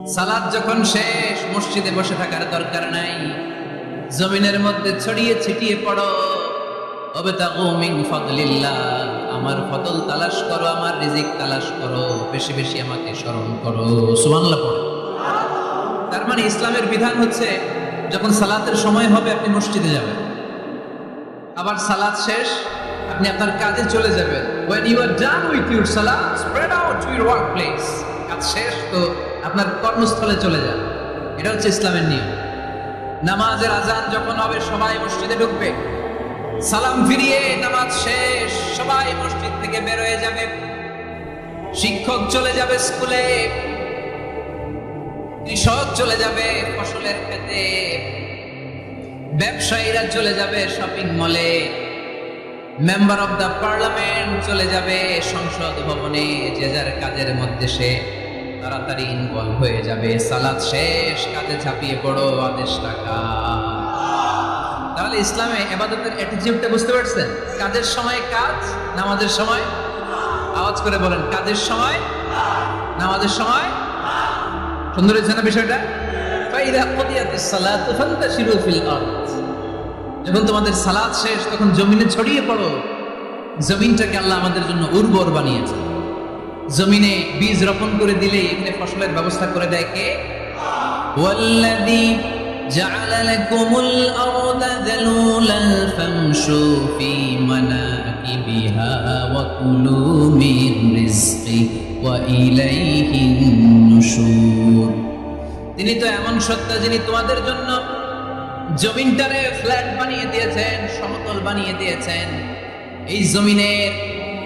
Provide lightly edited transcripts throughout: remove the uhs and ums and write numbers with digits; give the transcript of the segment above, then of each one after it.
সালাত যখন শেষ, মসজিদে বসে থাকার দরকার নাই, জমিনের মধ্যে ছড়িয়ে ছিটিয়ে পড়ো। ওয়াবতাগু মিন ফাদলিল্লাহ, আমার ফজল তালাশ করো, আমার রিজিক তালাশ করো, বেশি বেশি আমাকে স্মরণ করো। সুবহানাল্লাহ পড়ো। তার মানে ইসলামের বিধান হচ্ছে যখন সালাতের সময় হবে আপনি মসজিদে যাবেন, আবার সালাত শেষ আপনি আপনার কাজে চলে যাবেন। when you are done with your salat, spread out to your workplace, কাজ শেষ তো আপনার কর্মস্থলে চলে যান। এটা হচ্ছে ইসলামের নিয়ম। নামাজের আজান যখন হবে সবাই মসজিদে ঢুকবে, সালাম ফিরিয়ে নামাজ শেষ সবাই মসজিদ থেকে বের হয়ে যাবে। শিক্ষক চলে যাবে স্কুলে, কৃষক চলে যাবে ফসলের ক্ষেতে, ব্যবসায়ীরা চলে যাবে শপিং মলে, মেম্বার অফ দ্য পার্লামেন্ট চলে যাবে সংসদ ভবনে, যে যার কাজের মধ্যে সে তাড়াতাড়ি ইনভলভ হয়ে যাবে। সালাত শেষ, কাজে ঝাঁপিয়ে পড়ো, আদেশ টাকা। তাহলে ইসলামে ইবাদতের অ্যাটিটিউডটা বুঝতে পারছেন? কাজের সময় কাজ, নামাজের সময় আওয়াজ করে বলেন, কাজের সময় নামাজের সময়। সুন্দর হয়েছে না বিষয়টা? ফাইদা কুদিয়াতিস সালাতু ফান্তাশিরু ফিল আরদ, যখন তোমাদের সালাত শেষ তখন জমিনে ছড়িয়ে পড়ো। জমিনটাকে আল্লাহ আমাদের জন্য উর্বর বানিয়েছে। জমিনে বীজ রোপণ করে দিলেই এখানে ফসলের ব্যবস্থা করে দেয় কে? ওয়াল্লাযী জাআলা লাকুমুল আরদা যালুলান ফামশু ফি মানাকিবিহা ওয়া কুলু মিন রিজকি ওয়া ইলাইহিন নুশুর। তিনি তো এমন সত্তা যিনি তোমাদের জন্য জমিনটারে ফ্ল্যাট বানিয়ে দিয়েছেন, সমতল বানিয়ে দিয়েছেন। এই জমিনের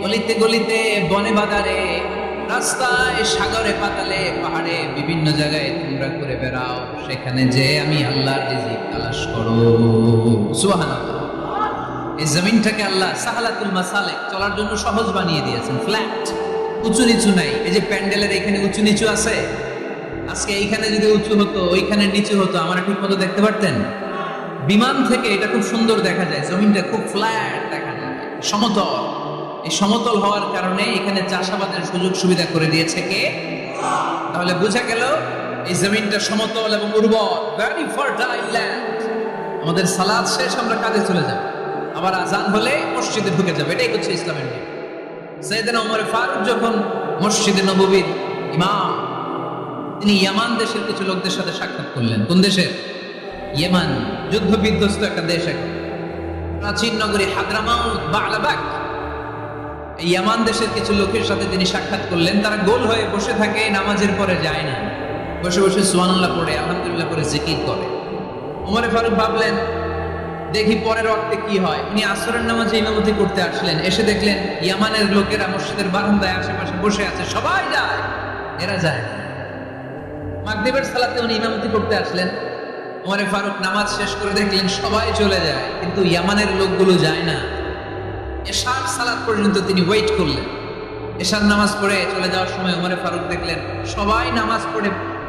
গলিতে গলিতে, বনে বাজারে, রাস্তায়, সাগরে, পাতালে, পাহাড়ে, বিভিন্ন জায়গায় তোমরা করে বেড়াও, সেখানে যে আমি আল্লাহর রিজিক তালাশ করো। সুবহানাল্লাহ। এই জমিনটাকে আল্লাহ সাহালাতুল মাসালিক, চলার জন্য সহজ বানিয়ে দিয়েছেন, ফ্ল্যাট, উঁচু নিচু নাই। এই যে প্যান্ডেলের এখানে উঁচু নিচু আছে, আজকে এইখানে যদি উঁচু হতো ওইখানে নিচু হতো, আমরা ঠিক মতো দেখতে পারতেন? বিমান থেকে এটা খুব সুন্দর দেখা যায়, জমিনটা খুব ফ্ল্যাট দেখা যায়, সমতল। এই সমতল হওয়ার কারণে এখানে চাষাবাদের সুযোগ সুবিধা করে দিয়েছে কে? তাহলে বোঝা গেল এই জমিনটা সমতল এবং উর্বর, ভেরি ফার্টাইল ল্যান্ড। আমাদের সালাত শেষ আমরা কাজে চলে যাব, আবার আজান হলে মসজিদে ঢুকে যাবে। এটাই হচ্ছে ইসলামের নিয়ম। সাইয়েদনা ওমর ফারুক যখন মসজিদে নববীর ইমাম, তিনি ইয়ামান দেশের কিছু লোকদের সাথে সাক্ষাৎ করলেন। কোন দেশের? ইয়েমান, যুদ্ধ বিধ্বস্ত একটা দেশ, এখন প্রাচীন নগরী হাদরামাউত, বা'লাবাক। এই ইয়ামান দেশের কিছু লোকের সাথে তিনি সাক্ষাৎ করলেন। তারা গোল হয়ে বসে থাকে, নামাজের পরে যায় না, বসে বসে সুবহানাল্লাহ পড়ে, আলহামদুলিল্লাহ পড়ে জিকির করে। ওমর ফারুক ভাবলেন দেখি পরের ওয়াক্তে কি হয়। উনি আসরের নামাজে ইমামতি করতে আসলেন, এসে দেখলেন ইয়ামানের লোকেরা মসজিদের বারান্দায় আশেপাশে বসে আছে, সবাই যায়, এরা যায় না। মাগরিবের সালাতে উনি ইমামতি করতে আসলেন, ওমর ফারুক নামাজ শেষ করে দেখলেন সবাই চলে যায়, কিন্তু ইয়ামানের লোকগুলো যায় না। এশার সালাত পর্যন্ত তিনি ওয়েট করলেন। এশার নামাজ পড়ে চলে যাওয়ার সময় ওমর ফারুক দেখলেন সবাই নামাজ পড়ে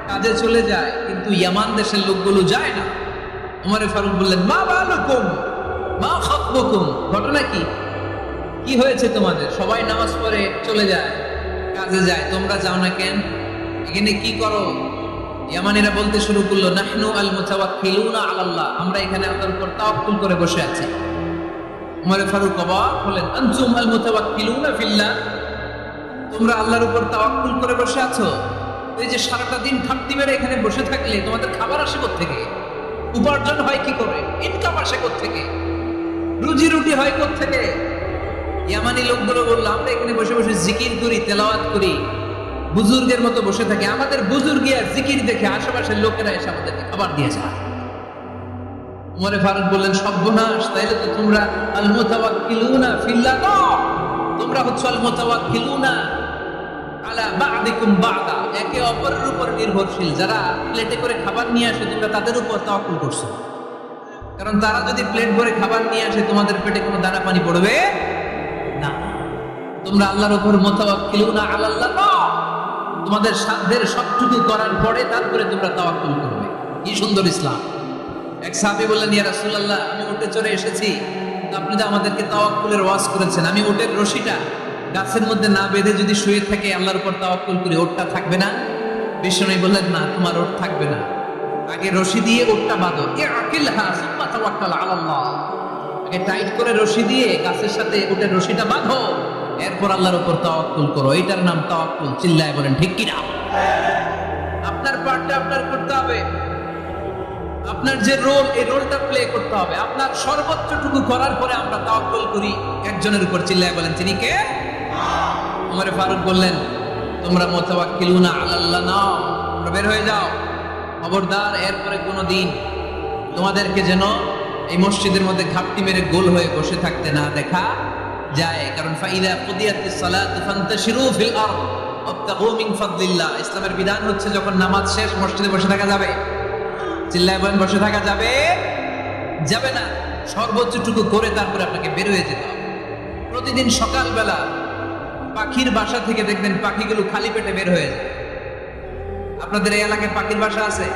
কাজে চলে যায়, কিন্তু ইয়ামান দেশের লোকগুলো যায় না। ওমর ফারুক বললেন, মা বালুকুম মা খাতবুকুম, ঘটনা কি? কি হয়েছে তোমাদের? সবাই নামাজ পড়ে চলে যায়, কাজে যায়, তোমরা যাও না কেন? এখানে কি করো? ইয়ামানিরা বলতে শুরু করলো, নাহনু আল মুতাওয়াক্কিলুনা আলাল্লাহ, আমরা এখানে আল্লাহর উপর তাওয়াক্কুল করে বসে আছি। ওমর ফারুক অবাক হলেন, আনতুম আল মুতাওয়াক্কিলুনা ফিল্লাহ, তোমরা আল্লাহর উপর তাওয়াক্কুল করে বসে আছো? এই যে সারাটা দিন ঠাট্টি মেরে এখানে বসে থাকলে তোমাদের খাবার আসে কোত্থেকে? উপার্জন হয় কি করে? ইনকাম আসে কোত্থেকে? রুজি রুটি হয় কোত্থেকে? ইয়ামানি লোকগুলো বললো, আমরা এখানে বসে বসে জিকির করি, তেলাওয়াত করি, বুজুর্গের মতো বসে থাকে। আমাদের বুজুর্গি আর জিকির দেখে আশেপাশের লোকেরা এসে আমাদেরকে খাবার দিয়ে যায়। ওমর ফারুক বললেন, সর্বনাশ, তাইলে তো তোমরা আল মুতাওয়াক্কিলুনা ফিল্লাহ নও, তোমরা হচ্ছে আল মুতাওয়াক্কিলুনা আলা বা'দিকুম বা'দা, একে অপরের উপর নির্ভরশীল। যারা প্লেটে করে খাবার নিয়ে আসে তোমরা তাদের উপর তাওয়াক্কুল করছো, কারণ তারা যদি প্লেট ভরে খাবার নিয়ে আসে তোমাদের পেটে কোনো দানা পানি পড়বে না। তোমরা আল্লাহর উপর মুতাওয়াক্কিলুনা আলাল্লাহ নও, তোমাদের সাধ্যের সবটুকু করার পরে তারপরে তোমরা তাওয়াক্কুল করবে। কি সুন্দর ইসলাম! এক সাহাবী বললেন, ইয়া রাসূলুল্লাহ, আমি উটে চড়ে এসেছি, আপনি তো আমাদেরকে তাওয়াক্কুলের ওয়াজ করেছেন, আমি উটের রশিটা গাছের মধ্যে না বেঁধে যদি শুয়ে থাকে আল্লাহর উপর তাওয়াক্কুল করি, ওটটা থাকবে না? বিষ্ণু বললেন না, তোমার ওট থাকবে না, আগে রশি দিয়ে ওটটা বাঁধো। আগে টাইট করে রশি দিয়ে গাছের সাথে ওটের রশিটা বাঁধো, এরপর আল্লাহর উপর তাওয়াক্কুল করো। এটার নাম তাওয়াক্কুল। চিল্লায় বলেন ঠিক কিনা? আপনার পার্টটা আপনার করতে হবে, আপনার যে রোল, এই রোলটা প্লে করতে হবে। আপনার সর্বোচ্চটুকু করার পরে আমরা তাওয়াক্কুল করি একজনের উপর। চিল্লায় বলেন তিনি কে? ওমর ফারুক বললেন, তোমরা মুতাওয়াক্কিলুনা আলাল্লাহ নাও, তোমরা বের হয়ে যাও। খবরদার এরপরে কোনোদিন তোমাদেরকে যেন এই মসজিদের মধ্যে ঘাপটি মেরে গোল হয়ে বসে থাকতে না দেখা যায়। কারণ ফাইদা কুদিয়াতিস সালাতু ফান্তাশিরু ফিল আরদ ওয়াবতাগু মিন ফাদলিল্লাহ। ইসলামের বিধান হচ্ছে যখন নামাজ শেষ মসজিদে বসে থাকা যাবে। চিল্লায় বলেন বসে থাকা যাবে? যাবে না। সর্বোচ্চটুকু করে তারপরে আপনাকে বের হয়ে যেতে হবে। প্রতিদিন সকালবেলা পাখির বাসা থেকে দেখবেন পাখিগুলো খালি পেটে বের হয়ে যায়। আপনাদের এই এলাকায় পাখির বাসা আছে?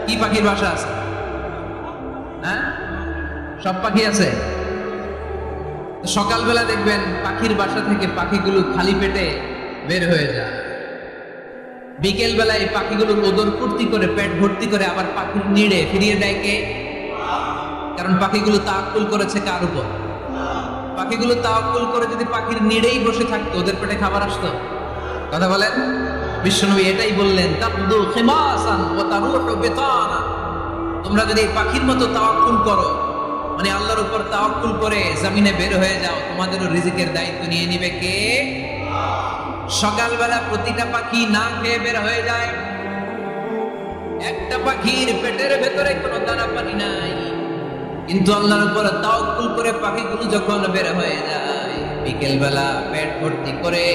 কি পাখির বাসা আছে? হ্যাঁ, সব পাখি আছে। সকালবেলা দেখবেন পাখির বাসা থেকে পাখিগুলো খালি পেটে বের হয়ে যায়। বিকেল বেলায় পাখিগুলোর ওদর পূর্তি করে পেট ভর্তি করে আবার পাখির নিড়ে ফিরিয়ে দেয় কে? কারণ পাখিগুলো তাওয়াক্কুল করেছে কার উপর? পাখিগুলো তাওয়াক্কুল করে যদি পাখির নিড়েই বসে থাকতো, ওদের পেটে খাবার আসতো? কথা বলেন। বিশ্বনবী এটাই বললেন, তাবদু খিমাসান ওয়া তারুহু বিতানা। তোমরা যদি পাখির মতো তাওয়াক্কুল করো, মানে আল্লাহর উপর তাওয়াক্কুল করে জমিনে বের হয়ে যাও, তোমাদেরও রিজিকের দায়িত্ব নিয়ে নিবে কে? সকালবেলা প্রতিটা পাখি না খেয়ে বের হয়ে যায়। একটা পাখির পেটের ভেতরে কোনো দানা পানি নাই, কিন্তু আল্লাহর উপর তাওয়াক্কুল করে পাখিগুলো যখন বের হয়ে যায়, বিকেল বেলা পেট ভর্তি করে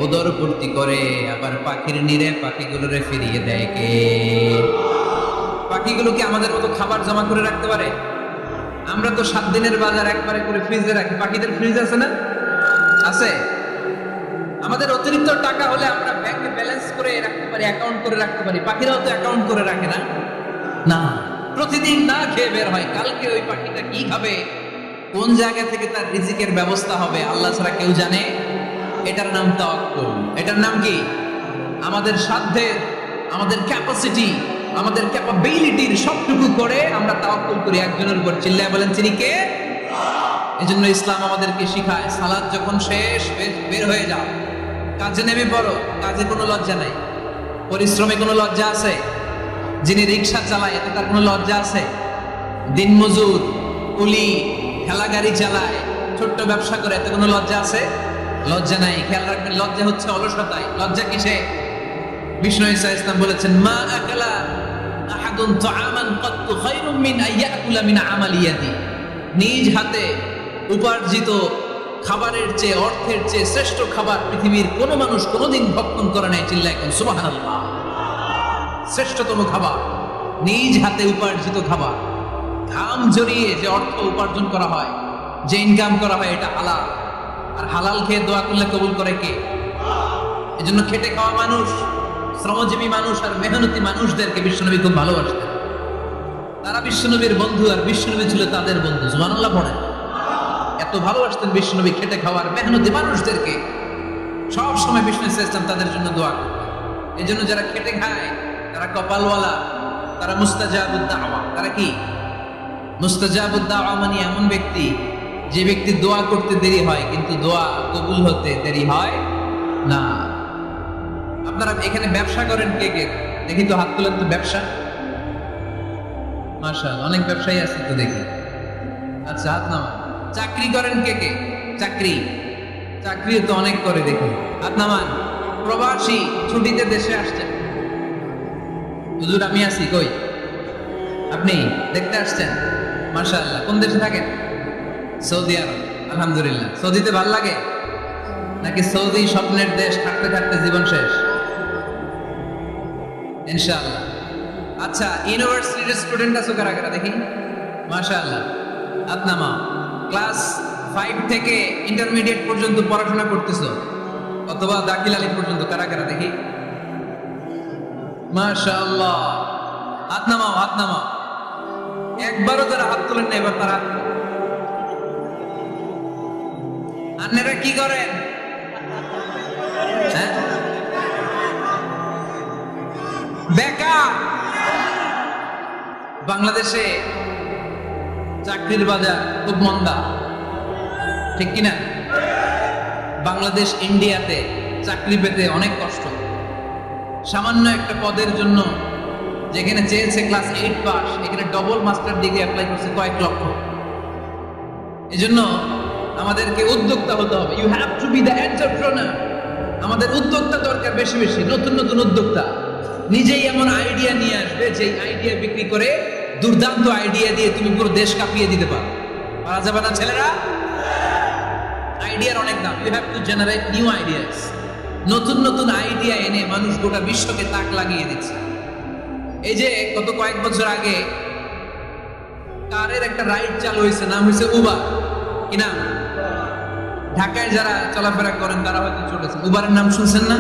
উদর ভর্তি করে আবার পাখির নিরে পাখিগুলোরে ফিরিয়ে দেয় কে? পাখিগুলো কি আমাদের মতো খাবার জমা করে রাখতে পারে? আমরা তো 7 দিনের বাজার একবারে করে ফ্রিজে রাখি। পাখিদের ফ্রিজ আছে না? আছে। আমাদের অতিরিক্ত টাকা হলে আমরা ব্যাংকে ব্যালেন্স করে রাখতে পারি, অ্যাকাউন্ট করে রাখতে পারি। পাখিরাও তো অ্যাকাউন্ট করে রাখে না? না, প্রতিদিন না খেয়ে বের হয়। কালকে ওই পাখিটা কি খাবে, কোন জায়গা থেকে তার রিজিকের ব্যবস্থা হবে আল্লাহ ছাড়া কেউ জানে। এটার নাম তাওয়াক্কুল। এটার নাম কি? আমাদের সাধ্যের, আমাদের ক্যাপাসিটি, আমাদের ক্যাপাবিলিটির সবটুকু করে আমরা তাওয়াক্কুল করি একজনের উপর। চিল্লায় বলেন তিনি কে? এজন্য ইসলাম আমাদেরকে শিখায়, সালাত যখন শেষ বের হয়ে যাও, কাজে নেমে পড়ো। কাজে কোনো লজ্জা নাই, পরিশ্রমে কোনো লজ্জা আছে? যিনি রিক্সা চালায় এতে তার কোনো লজ্জা আছে? দিনমজুর, কুলি, ঠেলা গাড়ি চালায়, ছোট্ট ব্যবসা করে, এতে কোনো লজ্জা আছে? লজ্জা নাই। খেয়াল রাখবেন, লজ্জা হচ্ছে অলসতায়। লজ্জা কিসে? বিষ্ণু ঈসা ইসলাম বলেছেন, মা আকালা আহাদুন তাআমান কাত্তু খায়রুম মিন আইয়াকুলা মিন আমালিয়াতি। নিজ হাতে উপার্জিত খাবারের চেয়ে, অর্থের চেয়ে শ্রেষ্ঠ খাবার পৃথিবীর কোনো মানুষ কোনোদিন ভক্ষণ করে নাই। চিল্লায় কোন সুবহানাল্লাহ। শ্রেষ্ঠতম খাবার নিজ হাতে উপার্জিত খাবার। ঘাম জড়িয়ে যে অর্থ উপার্জন করা হয়, যে ইনকাম করা হয়, এটা হালাল। আর হালাল খেয়ে দোয়া করলে কবুল করে কে? এজন্য খেটে খাওয়া মানুষ, শ্রমজীবী মানুষ আর মেহনতি মানুষদেরকে বিশ্বনবী খুব ভালোবাসতেন। তারা বিশ্বনবীর বন্ধু আর বিশ্বনবী ছিল তাদের বন্ধু। সুবহানাল্লাহ পড়েন। এত ভালোবাসতেন বিশ্বনবী খেটে খাওয়ার মেহনতি মানুষদেরকে। সব সময় বিষ্ণু ইসলাম তাদের জন্য দোয়া করতেন। এই জন্য যারা খেটে খায় তারা কপালওয়ালা, তারা মুস্তাজাবুদ দাওয়া। তারা কি? মুস্তাজাবুদ দাওয়া মানে এমন ব্যক্তি যে ব্যক্তি দোয়া করতে দেরি হয় কিন্তু দোয়া কবুল হতে দেরি হয় না। আপনারা এখানে ব্যবসা করেন কে কে? দেখি তো হাত তোলেন তো। ব্যবসা, মাশাআল্লাহ, অনেক ব্যবসায়ী আছে তো দেখি। আচ্ছা, হাত নামান। চাকরি করেন কে কে? চাকরি, চাকরিও তো অনেক করে দেখি। হাত নামান। প্রবাসী, ছুটিতে দেশে আসছেন। হুজুর আমি আছি, কই? আপনি দেখতে আসছেন? মাশাআল্লাহ। কোন দেশে থাকেন? সৌদি আরব। আলহামদুলিল্লাহ। সৌদিতে ভাল লাগে নাকি সৌদি স্বপ্নের দেশ, থাকতে থাকতে জীবন শেষ? ইনশাআল্লাহ। আচ্ছা, ইউনিভার্সিটির স্টুডেন্ট আছো কারা কারা দেখি? মাশাআল্লাহ, হাত নামাও। ক্লাস 5 থেকে ইন্টারমিডিয়েট পর্যন্ত পড়াশোনা করতেছো অথবা দাখিল আলী পর্যন্ত, কারা কারা দেখি? মাশাআল্লাহ, হাত নামাও, হাত নামাও। একবারও যারা হাত তোলেন না এবার তারা। আপনারা কি করেন? হ্যাঁ, বেকার। বাংলাদেশে চাকরির বাজার খুব মন্দা, ঠিক কিনা? বাংলাদেশ ইন্ডিয়াতে চাকরি পেতে অনেক কষ্ট। সামান্য একটা পদের জন্য যেখানে চেয়েছে ক্লাস 8 পাস, এখানে ডবল মাস্টার ডিগ্রি অ্যাপ্লাই করছে কয়েক লক্ষ। এজন্য আমাদেরকে উদ্যোক্তা হতে হবে। You have to be the entrepreneur. আমাদের উদ্যোক্তা দরকার, বেশি বেশি নতুন নতুন উদ্যোক্তা। নিজেই এমন আইডিয়া নিয়ে আসবে যেই আইডিয়া বিক্রি করে দুর্দান্ত আইডিয়া দিয়ে তুমি পুরো দেশ কাঁপিয়ে দিতে পারো। পারা যাবে না ছেলেরা? আইডিয়ার অনেক দাম। You have to generate new ideas. নতুন নতুন আইডিয়া এনে মানুষ গোটা বিশ্বকে তাক লাগিয়ে দিচ্ছে। এই যে গত কয়েক বছর আগে কারের একটা রাইড চালু হয়েছে, নাম হয়েছে উবার। কি নাম? ঢাকায় যারা চলাফেরা করেন তারা হয়তো চলেছেন। উবারের নাম শুনছেন না?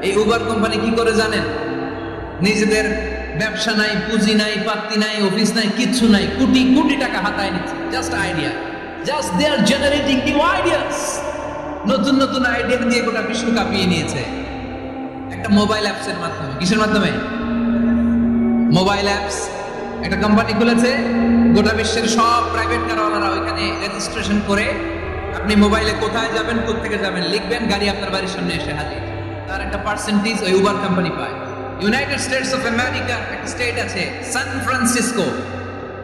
এই উবার কোম্পানি কি করে জানেন? নিজেদের ব্যবসা নাই, পুঁজি নাই, পাত্তি নাই, অফিস নাই, কিচ্ছু নাই, কোটি কোটি টাকা হাতায় নিচ্ছে। Just idea, just they are generating new ideas. নতুন নতুন আইডিয়া দিয়ে গোটা বিশ্ব কাঁপিয়ে নিয়েছে একটা মোবাইল অ্যাপস এর মাধ্যমে। কিসের মাধ্যমে? Mobile apps. একটা কোম্পানি খুলেছে, গোটা বিশ্বের সব প্রাইভেট কারওয়ালারা ওইখানে রেজিস্ট্রেশন করে আপনি মোবাইলে কোথায় যাবেন, কোত্থেকে যাবেন লিখবেন, গাড়ি আপনার বাড়ির সামনে এসে হাজির। তার একটা পার্সেন্টেজ ওই উবার কোম্পানি পায়। ইউনাইটেড স্টেটস অফ আমেরিকা একটা স্টেট আছে সান ফ্রান্সিসকো,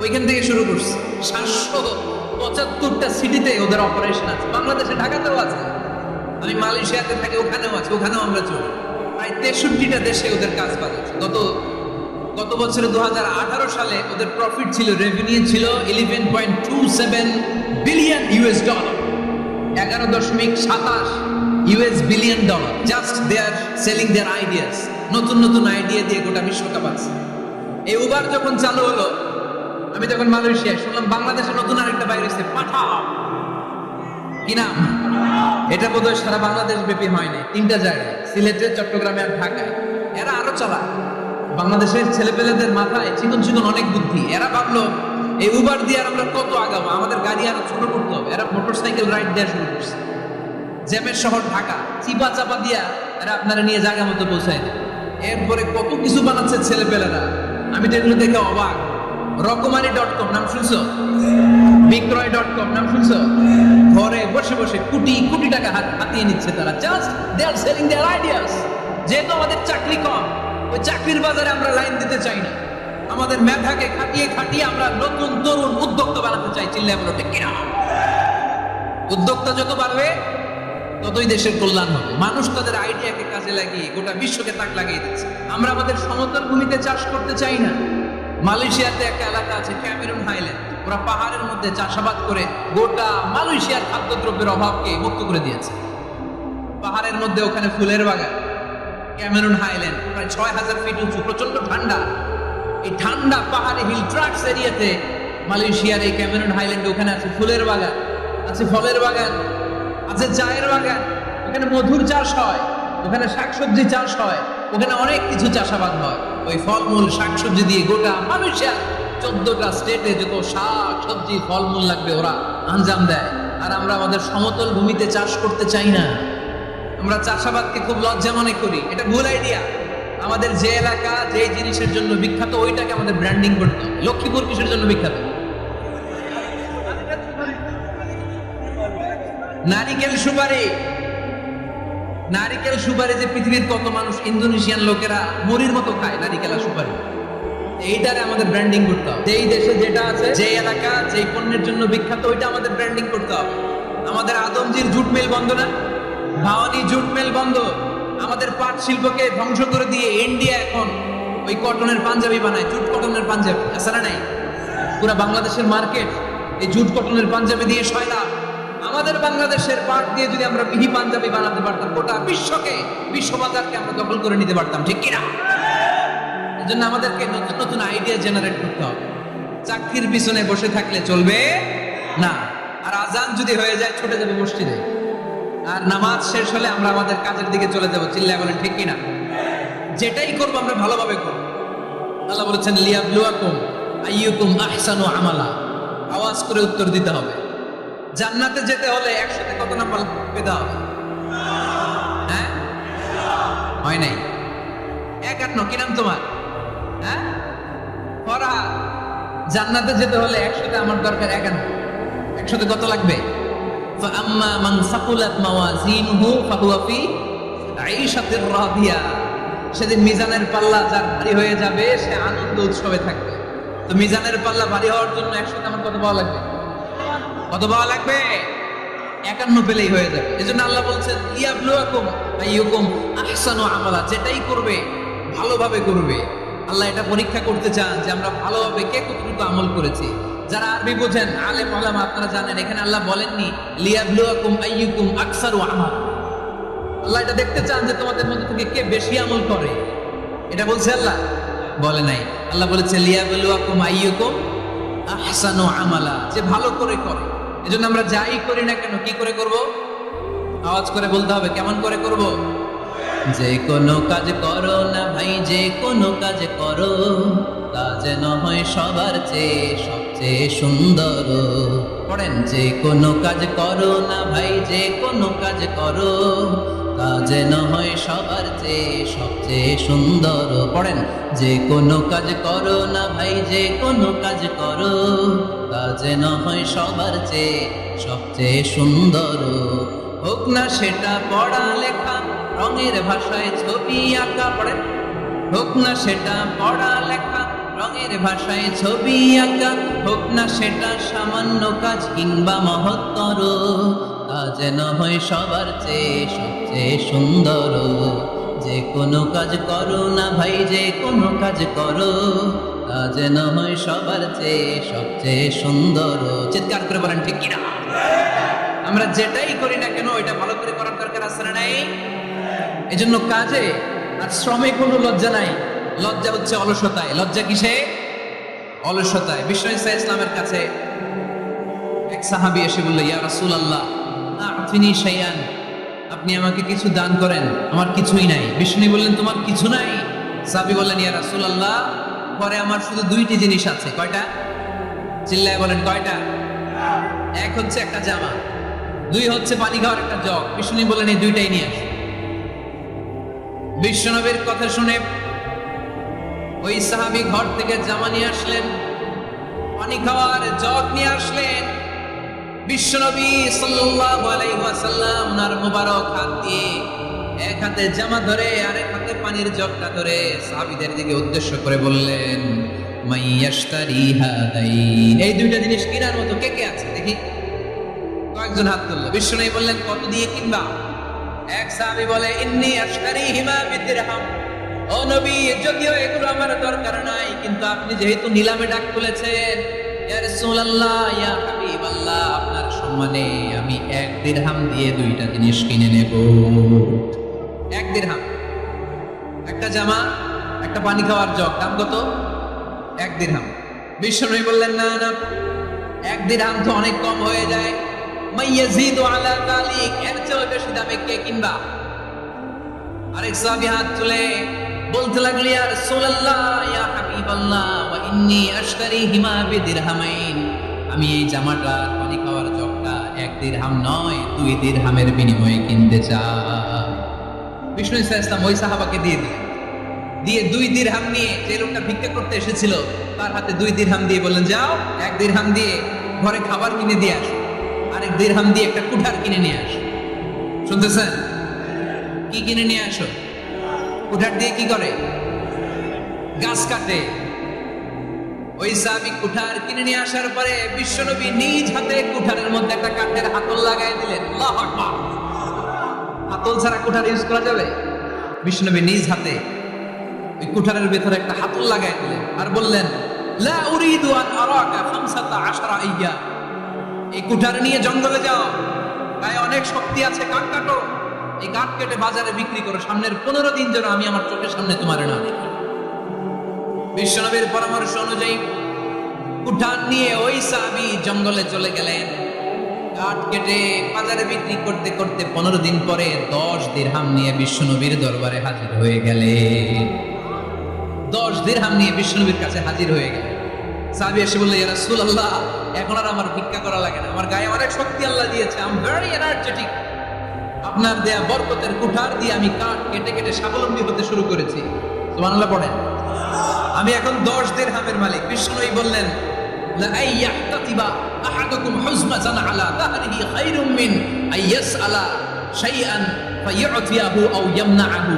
ওইখান থেকে শুরু করছে। 775টা সিটিতে ওদের অপারেশন আছে। বাংলাদেশে ঢাকাতেও আছে। আমি মালয়েশিয়াতে থাকি, ওখানেও আছে, ওখানেও আমরা চলি। প্রায় 63টা দেশে ওদের কাজ বাড়াচ্ছে। গত বছরে 2018 সালে ওদের প্রফিট ছিল, রেভিনিউ ছিল 11.27 billion US dollar, 11.27 US billion dollar. Just they are selling their ideas. নতুন নতুন আইডিয়া দিয়ে গোটা বিশ্বকাপ আছে। এই উবার যখন চালু হলো, আমি তখন মালয়েশিয়ায় শুনলাম বাংলাদেশে নতুন আরেকটা বাইরে এসেছে, পাঠাও। কি নাম? এটা বোধহয় সারা বাংলাদেশ ব্যাপী হয় নাই, 3টা জায়গায়, সিলেটে, চট্টগ্রামে আর ঢাকায়। এরা আরো চালাক। বাংলাদেশের ছেলেপেলেদের মাথায় চিকন চিকন অনেক বুদ্ধি। এরা ভাবলো এই উবার দিয়ে আর আমরা কত আগাবো, আমাদের গাড়ি আরো ছোট করতে হবে। এরা মোটরসাইকেল রাইড দেওয়া শুরু করছে। জ্যামের শহর ঢাকা, চিপা চাপা দিয়া এরা আপনারা নিয়ে জায়গা মতো পৌঁছায় দেয়। এরপরে কত কিছু বানাচ্ছে ছেলেপেলেরা, আমি তো এগুলো দেখে অবাক। রকমারি.com নাম শুনছো? বিক্রয়.com নাম শুনছো? ঘরে বসে বসে কোটি কোটি টাকা হাতিয়ে নিচ্ছে তারা। Just they are selling their ideas. যেহেতু আমাদের চাকরি কম, ওই চাকরির বাজারে আমরা লাইন দিতে চাই না। আমাদের মেধাকে খাটিয়ে খাটিয়ে আমরা নতুন তরুণ উদ্যোক্তা বানাতে চাই। চিল্লায় বলো ঠিক কিনা? উদ্যোক্তা যত বাড়বে ততই দেশের কল্যাণ হবে। মানুষ তাদের আইডিয়াকে কাজে লাগিয়ে গোটা বিশ্বকে তাক লাগিয়ে দিচ্ছে। আমরা আমাদের সমতল ভূমিতে চাষ করতে চাই না। মালয়েশিয়াতে একটা এলাকা আছে ক্যামেরুন হাইল্যান্ড, ওরা পাহাড়ের মধ্যে চাষাবাদ করে গোটা মালয়েশিয়ার খাদ্যদ্রব্যের অভাবকে মুক্ত করে দিয়েছে। পাহাড়ের মধ্যে ওখানে ফুলের বাগান, ক্যামেরুন হাইল্যান্ড, প্রায় 6000 ফিট উঁচু, প্রচন্ড ঠান্ডা। এই ঠান্ডা পাহাড়ে হিল ট্রাক্স এরিয়াতে মালয়েশিয়ার এই ক্যামেরুন হাইল্যান্ডে ওখানে আছে ফুলের বাগান, আছে ফলের বাগান, আছে চায়ের বাগান। ওখানে মধুর চাষ হয়, ওখানে শাকসবজি চাষ হয়, ওখানে অনেক কিছু চাষাবাদ হয়। ওই ফলমূল শাকসবজি দিয়ে গোটা মালয়েশিয়ার 14টা স্টেটে যত শাক সবজি ফলমূল লাগবে ওরা আঞ্জাম দেয়। আর আমরা আমাদের সমতল ভূমিতে চাষ করতে চাই না। আমরা চাষাবাদকে খুব লজ্জা মনে করি। এটা ভুল আইডিয়া। আমাদের যে এলাকা যে জিনিসের জন্য বিখ্যাত ওইটাকে আমাদের ব্র্যান্ডিং করতে হবে। লক্ষ্মীপুর কিসের জন্য বিখ্যাত? নারিকেল সুপারি। নারিকেল সুপারি যে পৃথিবীর কত মানুষ, ইন্দোনেশিয়ান লোকেরা মুড়ির মতো খায় নারিকেল আর সুপারি। এইটারে আমাদের ব্র্যান্ডিং করতে হবে। যেই দেশে যেটা আছে, যে এলাকা যেই পণ্যের জন্য বিখ্যাত, ওইটা আমাদের ব্র্যান্ডিং করতে হবে। আমাদের আদমজির জুট মিল বন্ধ না? ভাওয়ানি জুট মিল বন্ধ। আমাদের পাট শিল্পকে ধ্বংস করে দিয়ে ইন্ডিয়া এখন ওই কটনের পাঞ্জাবি বানায়, জুট কটনের পাঞ্জাবি। আসলে নাই পুরো বাংলাদেশের মার্কেট এই জুট কটনের পাঞ্জাবি দিয়ে সয়লা। আমাদের বাংলাদেশের পাট দিয়ে যদি আমরা মিহি পাঞ্জাবি বানাতে পারতাম, গোটা বিশ্বকে, বিশ্ববাজারকে আমরা দখল করে নিতে পারতাম, ঠিক কিনা? এজন্য আমাদেরকে নতুন নতুন আইডিয়া জেনারেট করতে হবে। চাকরির পিছনে বসে থাকলে চলবে না। আর আজান যদি হয়ে যায় ছুটে যাবে মসজিদে, আর নামাজ শেষ হলে আমরা আমাদের কাজের দিকে চলে যাবো। চিল্লায় বলেন ঠিক কিনা? যেটাই করবো আমরা ভালোভাবে করবো। আল্লাহ বলেছেন লিয়াবলুয়াকুম আইয়ুকুম আহসানু আমালা। আওয়াজ করে উত্তর দিতে হবে। জান্নাতে যেতে হলে একসাথে কত নাম্বার পেতে হবে? হ্যাঁ, হয় নাই। 71 একান্ন, কি নাম তোমার? হ্যাঁ, ফরহাদ। জান্নাতে যেতে হলে 100তে আমার দরকার 51। 100তে কত লাগবে? ফাআম্মা মান সাকুলাত মাওয়াজিনুহু ফাহুয়া ফি আইশাতির রাদিয়া। সেদিন মিজানের পাল্লা যার ভারী হয়ে যাবে সে আনন্দ উৎসবে থাকবে। তো মিজানের পাল্লা ভারী হওয়ার জন্য 100তে আমার কত পাওয়া লাগবে? কত পাওয়া লাগবে? 51 পেলেই হয়ে যাবে। এজন্য আল্লাহ বলছেন লিয়াবলুয়াকুম আইয়ুকুম আহসানু আমালা। যেটাই করবে ভালোভাবে করবে। আল্লাহ এটা পরীক্ষা করতে চান যে আমরা ভালোভাবে কে কতটুকু আমল করেছি। যারা আরবি বোঝেন আলেম ওলামা আপনারা জানেন, এখানে আল্লাহ বলেননি লিয়াবলুয়াকুম আইয়ুকুম আকসারু আমালা। আল্লাহ এটা দেখতে চান যে তোমাদের মধ্যে থেকে কে বেশি আমল করে। এটা বলছে আল্লাহ? বলে নাই। আল্লাহ বলেছে লিয়াবলুয়াকুম আইয়ুকুম আহসানু আমালা, যে ভালো করে করে। এজন্য আমরা যাই করি না কেন কি করে করব? আওয়াজ করে বলতে হবে। কেমন করে করব? যে কোনো কাজ করো না ভাই, যে কোনো কাজ করো, তা যেন হয় সবার চেয়ে সবচেয়ে সুন্দর। পড়েন, যে কোনো কাজ করো না ভাই, যে কোনো কাজ করো, তা যেন হয় সবার চেয়ে সবচেয়ে সুন্দর। পড়েন, যে কোনো কাজ করো না ভাই, যে কোনো কাজ করো, তা যেন হয় সবার চেয়ে সবচেয়ে সুন্দর। হোক না সেটা পড়া লেখা, রঙের ভাষায় ছবি আঁকা। পড়েন, হোক না সেটা পড়া লেখা, রঙের ভাষায় ছবি আঁকা। হোক না সেটা সামান্য কাজ কিংবা মহত্তর, তা যেন হয় সবার চেয়ে সবচেয়ে সুন্দর। যে কোনো কাজ করো না ভাই, যে কোনো কাজ করো, তা যেন হয় সবার চেয়ে সবচেয়ে সুন্দর। চিৎকার করে বলেন ঠিক কিনা? আমরা যেটাই করি না কেন এটা ভালো করে করার দরকার আছে না নাই? এজন্য কাজে আর শ্রমে কোনো লজ্জা নাই। লজ্জা হচ্ছে অলসতায়। লজ্জা কিসে? অলসতায়। বিষ্ণু ইসা ইসলামের কাছে এক সাহাবী এসে বলল, ইয়া রাসূলুল্লাহ আ'তিনি শাইআন, আপনি আমাকে কিছু দান করেন, আমার কিছুই নাই। বিষ্ণু বললেন, তোমার কিছু নাই? সাহাবী বললেন, ইয়া রাসূলুল্লাহ পরে আমার শুধু 2টি জিনিস আছে। কয়টা? চিল্লায় বলেন কয়টা? এক হচ্ছে একটা জামা, 2 হচ্ছে পানি খাওয়ার একটা জগ। বিষ্ণু বললেন, এই 2টাই নিয়ে আস। বিশ্বনবীর কথা শুনে ওই সাহাবী ঘর থেকে জামা নিয়ে আসলেন, পানি খাওয়ার জগ নিয়ে আসলেন। বিশ্বনবী সাল্লাল্লাহু আলাইহি ওয়াসাল্লাম ওনার মুবারক হাত দিয়ে এক হাতে জামা ধরে আর এক হাতে পানির জগটা ধরে সাহাবীদের দিকে উদ্দেশ্য করে বললেন, মাইয়াশতারি হাদাইন, এই 2টা জিনিস কেনার মতো কে কে আছে দেখি? কয়েকজন হাত তুললো। বিশ্বনবী বললেন, কত দিয়ে কিনবা? এক সাহাবী বলে, ইন্নী আশতারিহিমা বিদিরহাম। ও নবী, যদিও এগুলো আমার দরকার নাই, কিন্তু আপনি যেহেতু নিলামে ডাক তুলেছেন, ইয়া রাসূলুল্লাহ, ইয়া হাবিবাল্লাহ, আপনার সম্মানে আমি 1 দিরহাম দিয়ে 2টা জিনিস কিনে নেব। 1 দিরহাম, একটা জামা, একটা পানি খাওয়ার জগ, দাম কত? 1 দিরহাম। বিশ্বনবী বললেন, না না, 1 দিরহাম তো অনেক কম হয়ে যায়। মাইয়াজিদু আলা যালিক, এর চেয়ে বেশি দামে কে কিনবা? আরেক সাহাবী হাত তুলে বলতে লাগলেন, ইয়া রাসূলুল্লাহ, ইয়া হাবিবাল্লাহ, ওয়া ইন্নী আশতারিহিমা বিদিরহামাইন, আমি এই জামাটা পানি খাওয়ার জগটা 1 দিরহাম নয় 2 দিরহামের বিনিময়ে কিনতে চাই। বিষ্ণু ইসা ইসলাম ওই সাহাবাকে দিয়ে দিলেন। দিয়ে 2 দিরহাম নিয়ে, যে লোকটা ভিক্ষা করতে এসেছিল তার হাতে 2 দিরহাম দিয়ে বললেন, যাও 1 দিরহাম দিয়ে ঘরে খাবার কিনে দিয়ে আসো, আরেক দিরহাম দিয়ে একটা কুঠার কিনে নিয়ে আসো। শুনতেছেন? কি কিনে নিয়ে আসো? কুঠার দিয়ে কি করে? গাছ কাটে। ওই সাহাবী কুঠার কিনে নিয়ে আসার পরে বিশ্বনবী নিজ হাতে কুঠারের মধ্যে একটা কাঠের হাতল লাগাই দিলেন। আল্লাহু আকবার! হাতল ছাড়া কুঠার ইউজ করা যাবে? বিশ্বনবী নিজ হাতে ওই কুঠারের ভেতরে একটা হাতল লাগাই দিলেন আর বললেন, লা উরিদু আন আরাকা 15 আইয়া, এই কুঠার নিয়ে জঙ্গলে যাও, গায়ে অনেক শক্তি আছে, কাঠ কাটো, এই কাঠ কেটে বাজারে বিক্রি করো, সামনের 15 দিন যেন আমি আমার চোখের সামনে তোমার না দেখি। বিশ্বনবীর পরামর্শ অনুযায়ী কুঠার নিয়ে ওই সাহাবী জঙ্গলে চলে গেলেন। কাঠ কেটে বাজারে বিক্রি করতে করতে 15 দিন পরে 10 দিরহাম নিয়ে বিশ্বনবীর দরবারে হাজির হয়ে গেলেন। 10 দিরহাম নিয়ে বিশ্বনবীর কাছে হাজির হয়ে গেলেন। সাহাবী এসে বললেন, ইয়া রাসূলুল্লাহ, এখন আর আমার ভিক্ষা করা লাগে না, আমার গায়ে অনেক শক্তি আল্লাহ দিয়েছে, আই এম ভেরি এনার্জেটিক। আপনার দেয়া বরকতের কুঠার দিয়ে আমি কাঠ কেটে কেটে স্বাবলম্বী হতে শুরু করেছি। সুবহানাল্লাহ পড়েন। আমি এখন 10 দিরহামের মালিক। বিষ্ণুই বললেন লা আইয়াহতাতিবা আহাদুকুম হুজমাতান আলা দাহরিহি খায়রুম মিন আইয়াসআলা শাইআন ফায়ু'তিয়াহু আও ইয়ামনাহু।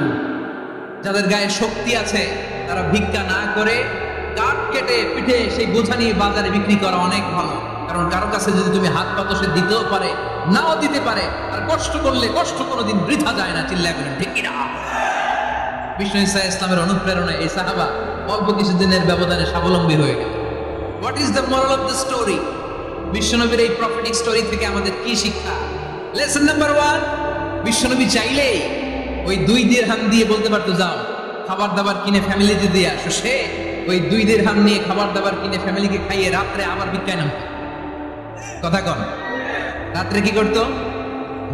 যাদের গায়ে শক্তি আছে তারা ভিক্ষা না করে কাঠ কেটে পিঠে সেই বোঝা নিয়ে বাজারে বিক্রি করা অনেক ভালো। কারণ কারো কাছে যদি তুমি হাত পাতো সে দিতেও পারে, নাও দিতে পারে। আর কষ্ট করলে কষ্ট কোনোদিন বৃথা যায় না। চিল্লায় বলেন ঠিক কিনা? বিষ্ণু ঈসা ইসলামের অনুপ্রেরণায় এই সাহাবা অল্প কিছুদিনের ব্যবধানে স্বাবলম্বী হয়ে গেল। What is the moral of the story? বিশ্বনবীর এই প্রফেটিক স্টোরি থেকে আমাদের কি শিক্ষা? লেসন নাম্বার 1, বিশ্বনবী চাইলেই ওই 2 দিরহাম দিয়ে বলতে পারতো যাও খাবার দাবার কিনে ফ্যামিলিতে দিয়ে আসো। সে ওই 2 দিরহাম নিয়ে খাবার দাবার কিনে ফ্যামিলিকে খাইয়ে রাত্রে আবার ভিক্ষায় নামতো। কথা কন, রাত্রে কি করতো?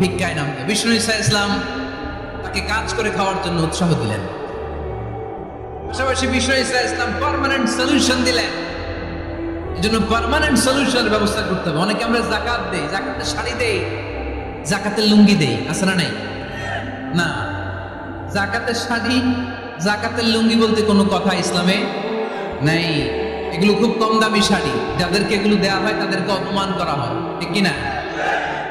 ভিক্ষায় নামতো। বিষ্ণু ঈসা ইসলাম তাকে কাজ করে খাওয়ার জন্য উৎসাহ দিলেন। পাশাপাশি বিষ্ণু ঈসা ইসলাম পার্মানেন্ট সলিউশন দিলেন। এজন্য পার্মানেন্ট সলিউশনের ব্যবস্থা করতে হবে। অনেকে আমরা যাকাত দেই, যাকাতের শাড়ি দেই, যাকাতের লুঙ্গি দেই, আছে না নাই? না, যাকাতের শাড়ি যাকাতের লুঙ্গি বলতে কোনো কথা ইসলামে নাই। এগুলো খুব কম দামি শাড়ি, যাদেরকে এগুলো দেওয়া হয় তাদেরকে অপমান করা হয়, ঠিক কিনা?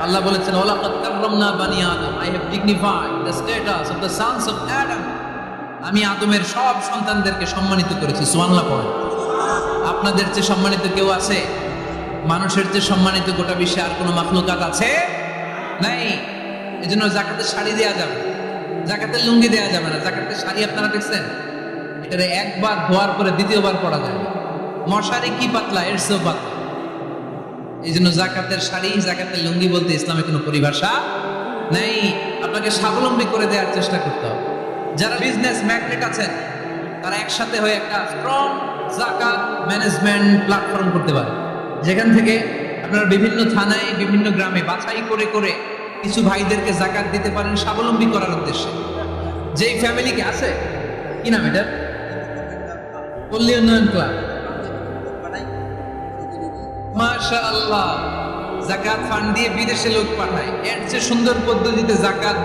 আল্লাহ বলেছেন ওয়ালাকাদ কাররামনা বানি আদম, I have dignified the status of the sons of Adam. আমি আদমের সব সন্তানদেরকে সম্মানিত করেছি। সুবহানাল্লাহ পড়েন। আপনাদের চেয়ে সম্মানিত কেউ আছে? মানুষের চেয়ে সম্মানিত গোটা বিশ্বে আর কোনো মাখলুকাত আছে? নাই। এজন্য যাকাতের শাড়ি দেয়া যাবে, যাকাতের লুঙ্গি দেয়া যাবে না। যাকাতের শাড়ি আপনারা দেখছেন, এটারে একবার ধোয়ার পরে দ্বিতীয়বার পরা যায় না। মশারি কি পাতলা, এর চেয়েও পাতলা। এই জন্য যাকাতের শাড়ি যাকাতের লুঙ্গি বলতে ইসলামে কোনো পরিভাষা নেই। আপনাকে স্বাবলম্বী করে দেওয়ার চেষ্টা করতে হবে। যারা বিজনেস ম্যাগনেট আছেন তারা একসাথে হয়ে একটা স্ট্রং যাকাত ম্যানেজমেন্ট প্ল্যাটফর্ম করতে পারে, যেখান থেকে আপনারা বিভিন্ন থানায় বিভিন্ন গ্রামে বাছাই করে করে কিছু ভাইদেরকে যাকাত দিতে পারেন স্বাবলম্বী করার উদ্দেশ্যে। যেই ফ্যামিলিকে আছে, কি নাম এটা? পল্লী উন্নয়ন ক্লাব। মাশাআল্লাহ, যাকাত ফান্ড দিয়ে বিদেশে লোক পাঠায়। এর চেয়ে সুন্দর পদ্ধতিতে যাকাত